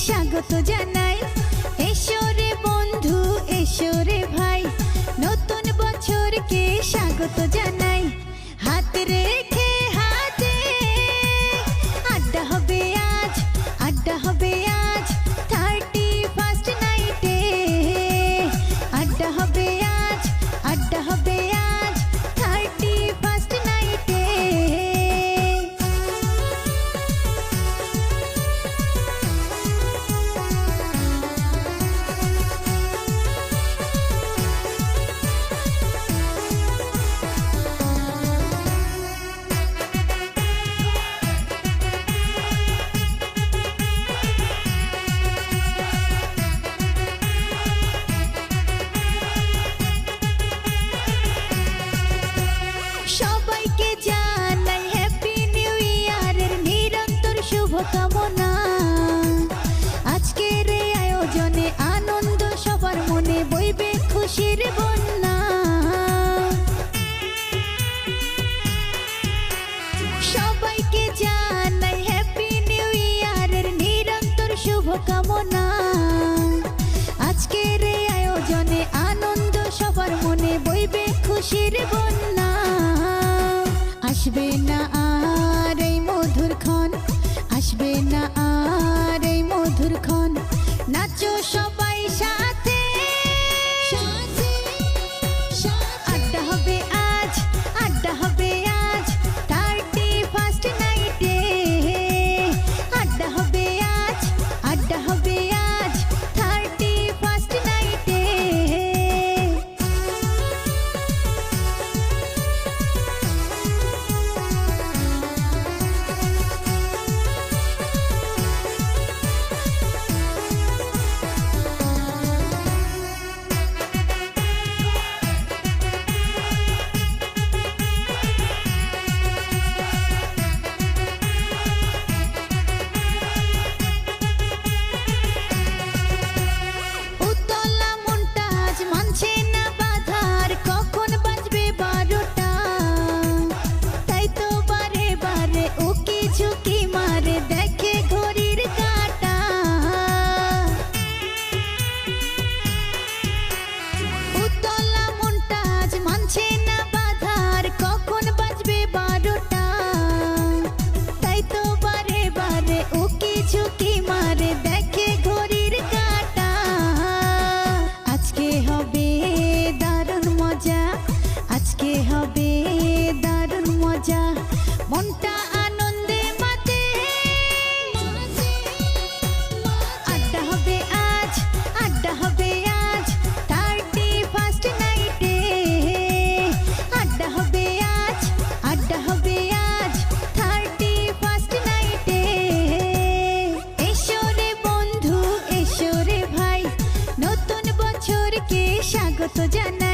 স্বাগত জানাই। এসো রে বন্ধু, এসো রে ভাই, নতুন বছরকে স্বাগত জানাই। হাত রেখে হাতে আড্ডা হবে আজ, আড্ডা হবে আজ 31st নাইটে। আড্ডা হবে আজ, আড্ডা হবে আজ 31st নাইটে। সবাইকে জানাই হ্যাপি নিউ ইয়ারের নিরন্তর শুভকামনা। আজকের এই আয়োজনে আনন্দ সবার মনে, বইবে খুশির বন্যা। সবাইকে জানাই হ্যাপি নিউ ইয়ারের নিরন্তর শুভকামনা। আজকের এই আয়োজনে আনন্দ সবার মনে, বইবে খুশির বন্যা। আসবে না আর এই মধুর ক্ষণ, আসবে না আর এই মধুর ক্ষণ। নাচো সবাই সাথে, আড্ডা হবে আজ, আড্ডা হবে আজ 31st নাইটে। আড্ডা হবে আজ, আড্ডা হবে আজ 31st নাইটে। উতলা মনটা আজ মানছে না বাধার, কখন বাজবে 12টা। তাই তো বারে বারে উকি ঝুঁকি মারে, দেখে ঘড়ির কাঁটা। উতলা মনটা আজ মানছে না বাধার, কখন বাজবে 12টা। তাই তো বারে বারে উকি ঝুঁকি মারে, দেখে ঘড়ির কাঁটা। আজকে হবে দারুণ মজা, আজকে হবে দারুণ মজা, মনটা আনন্দে মাতে। আড্ডা হবে আজ, আড্ডা হবে আজ 31st নাইটে। আড্ডা হবে আজ, আড্ডা হবে আজ 31st নাইটে। এসো রে বন্ধু, এসো রে ভাই, নতুন বছরকে স্বাগত জানাই।